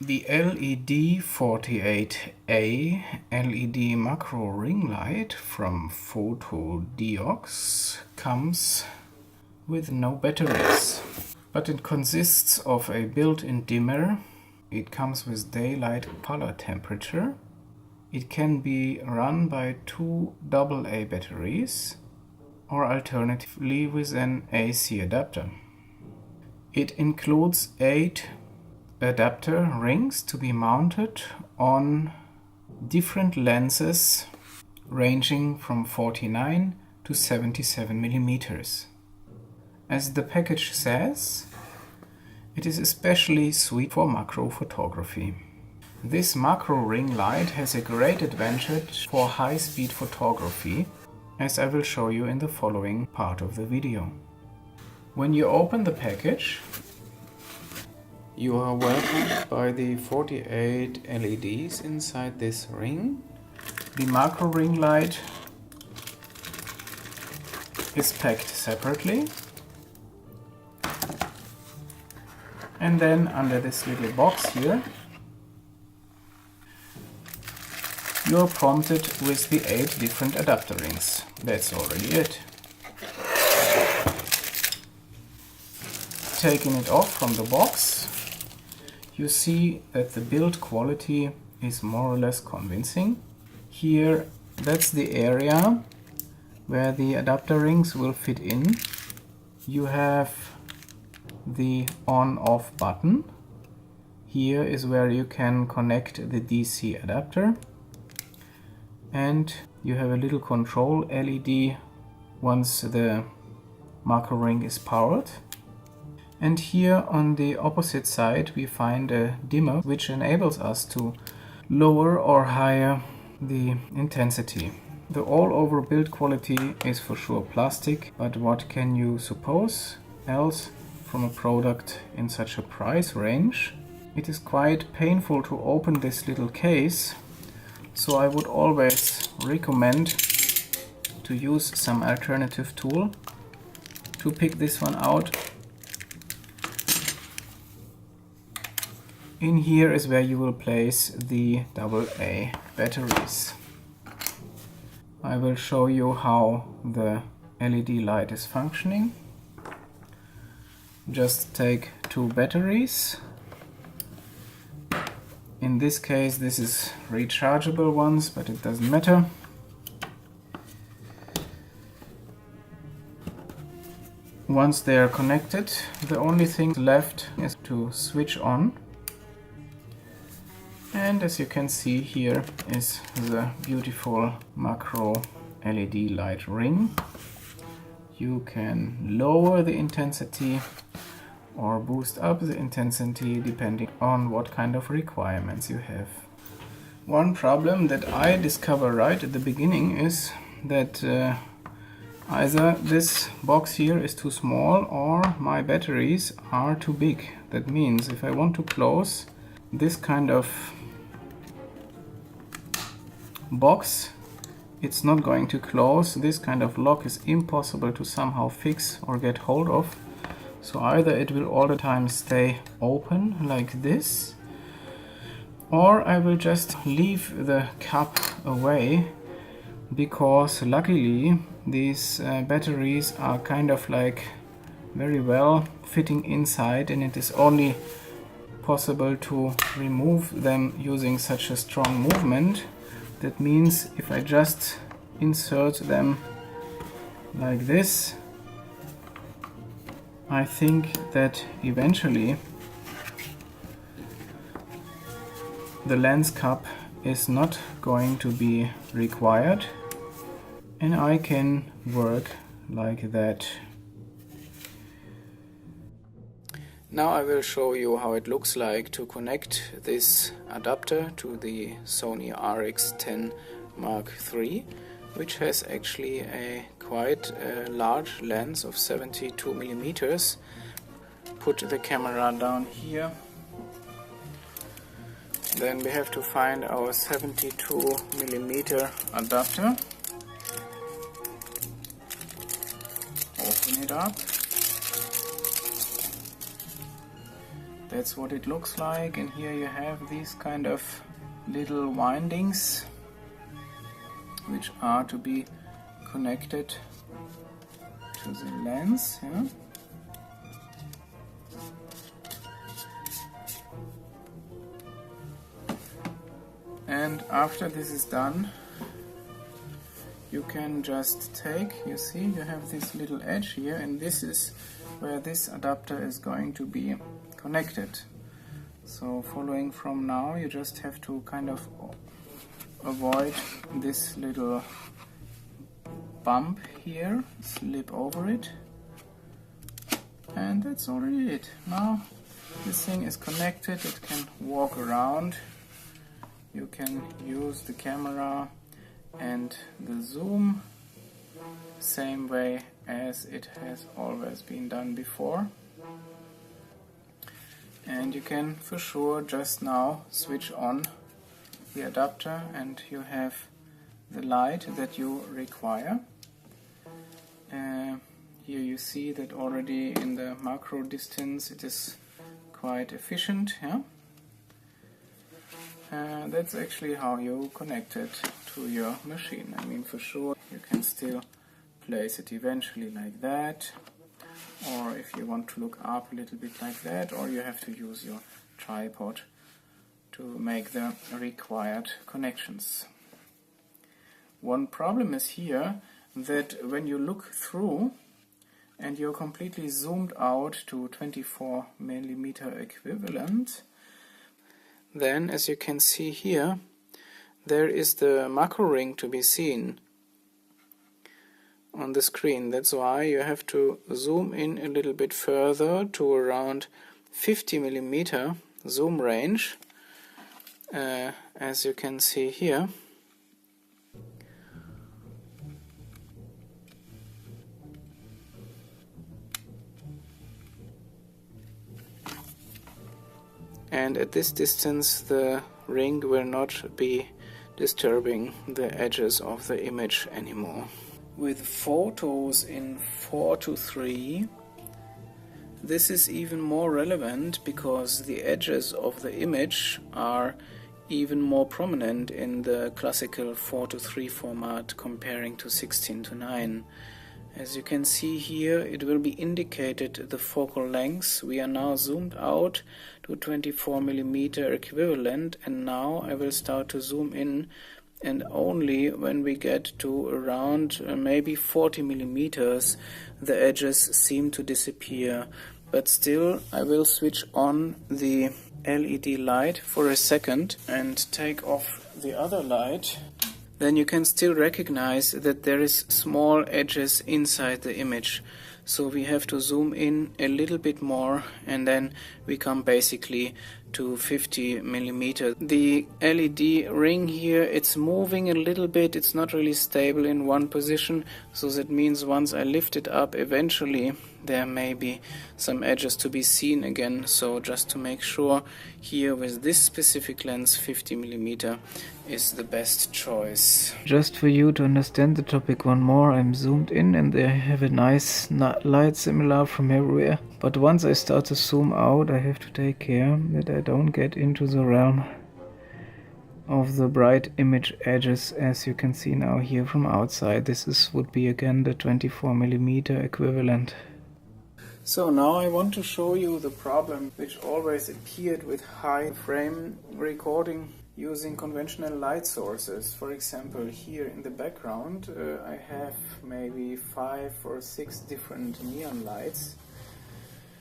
The LED48A LED macro ring light from Fotodiox comes with no batteries, but it consists of a built-in dimmer. It comes with daylight color temperature. It can be run by 2 AA batteries or alternatively with an AC adapter. It includes 8 adapter rings to be mounted on different lenses ranging from 49 to 77 millimeters. As the package says, it is especially suited for macro photography. This macro ring light has a great advantage for high-speed photography, as I will show you in the following part of the video. When you open the package, you are welcomed by the 48 LEDs inside this ring. The macro ring light is packed separately. And then under this little box here, you're prompted with the 8 different adapter rings. That's already it. Taking it off from the box, you see that the build quality is more or less convincing. Here, that's the area where the adapter rings will fit in. You have the on-off button. Here is where you can connect the DC adapter. And you have a little control LED once the macro ring is powered. And here on the opposite side we find a dimmer which enables us to lower or higher the intensity. The all-over build quality is for sure plastic, but what can you suppose else from a product in such a price range? It is quite painful to open this little case, so I would always recommend to use some alternative tool to pick this one out. In here is where you will place the AA batteries. I will show you how the LED light is functioning. Just take 2 batteries. In this case this is rechargeable ones, but it doesn't matter. Once they are connected, the only thing left is to switch on. And as you can see, here is the beautiful macro LED light ring. You can lower the intensity or boost up the intensity depending on what kind of requirements you have. One problem that I discovered right at the beginning is that either this box here is too small or my batteries are too big. That means if I want to close this kind of box, it's not going to close. This kind of lock is impossible to somehow fix or get hold of. So either it will all the time stay open like this, or I will just leave the cap away, because luckily these batteries are kind of like very well fitting inside, and it is only possible to remove them using such a strong movement. That means if I just insert them like this, I think that eventually the lens cap is not going to be required and I can work like that. Now I will show you how it looks like to connect this adapter to the SONY RX10 Mark III, which has actually a quite large lens of 72 millimeters. Put the camera down here. Then we have to find our 72 millimeter adapter. Open it up. That's what it looks like, and here you have these kind of little windings which are to be connected to the lens. Yeah? And after this is done, you can just take, you see, you have this little edge here, and this is where this adapter is going to be connected. So following from now, you just have to kind of avoid this little bump here, slip over it, and that's already it. Now this thing is connected, it can walk around. You can use the camera and the zoom same way as it has always been done before. And you can for sure just now switch on the adapter and you have the light that you require. Here you see that already in the macro distance it is quite efficient. Yeah? That's actually how you connect it to your machine. I mean, for sure you can still place it eventually like that, or if you want to look up a little bit like that, or you have to use your tripod to make the required connections. One problem is here that when you look through and you're completely zoomed out to 24mm equivalent, then as you can see here, there is the macro ring to be seen on the screen. That's why you have to zoom in a little bit further to around 50mm zoom range, as you can see here. And at this distance the ring will not be disturbing the edges of the image anymore. With photos in 4:3, this is even more relevant because the edges of the image are even more prominent in the classical 4:3 format comparing to 16:9. As you can see here, it will be indicated the focal length. We are now zoomed out to 24mm equivalent, and now I will start to zoom in, and only when we get to around maybe 40mm the edges seem to disappear. But still I will switch on the LED light for a second and take off the other light. Then you can still recognize that there is small edges inside the image. So we have to zoom in a little bit more, and then we come basically to 50mm. The LED ring here, it's moving a little bit, it's not really stable in one position, so that means once I lift it up, eventually there may be some edges to be seen again. So just to make sure, here with this specific lens, 50mm is the best choice. Just for you to understand the topic one more, I'm zoomed in and I have a nice light similar from everywhere. But once I start to zoom out, I have to take care that I don't get into the realm of the bright image edges, as you can see now here from outside. This would be again the 24mm equivalent. So now I want to show you the problem which always appeared with high frame recording using conventional light sources. For example, here in the background I have maybe 5 or 6 different neon lights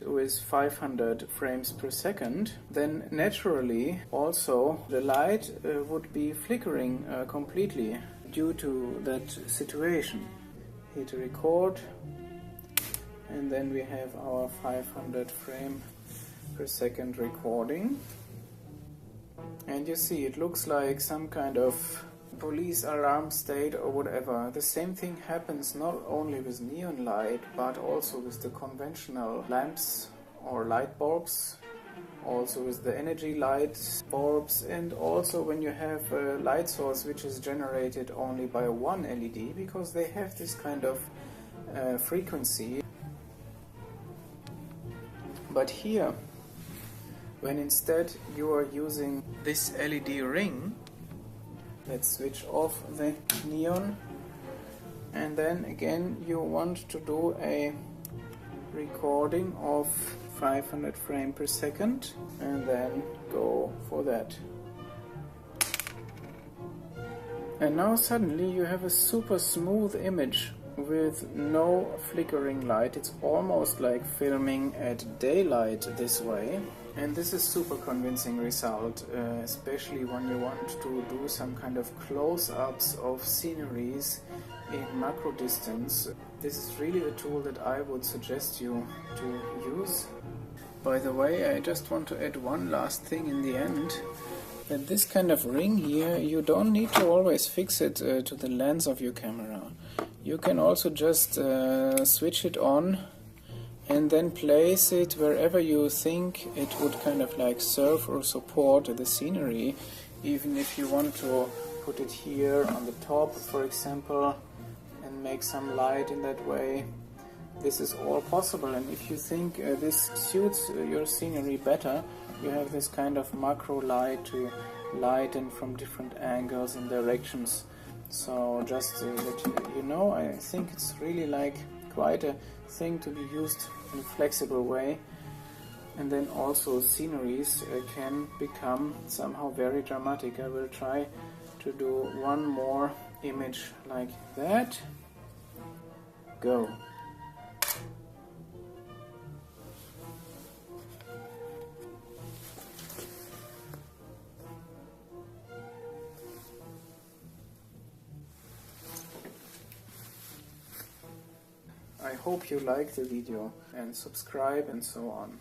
with 500 frames per second. Then naturally also the light would be flickering completely due to that situation. Hit record, and then we have our 500 frame per second recording. And you see, it looks like some kind of police alarm state or whatever. The same thing happens not only with neon light, but also with the conventional lamps or light bulbs, also with the energy light bulbs, and also when you have a light source which is generated only by one LED, because they have this kind of frequency. But here When instead you are using this LED ring, let's switch off the neon, and then again you want to do a recording of 500 frames per second, and then go for that. And now suddenly you have a super smooth image with no flickering light. It's almost like filming at daylight this way, and this is super convincing result, especially when you want to do some kind of close-ups of sceneries in macro distance. This is really a tool that I would suggest you to use. By the way, I just want to add one last thing in the end, that this kind of ring here, you don't need to always fix it to the lens of your camera. You can also just switch it on and then place it wherever you think it would kind of like serve or support the scenery. Even if you want to put it here on the top, for example, and make some light in that way, this is all possible. And if you think this suits your scenery better, you have this kind of macro light to lighten from different angles and directions. So just to let you know, I think it's really like quite a thing to be used in a flexible way. And then also sceneries can become somehow very dramatic. I will try to do one more image like that. Go. I hope you like the video and subscribe and so on.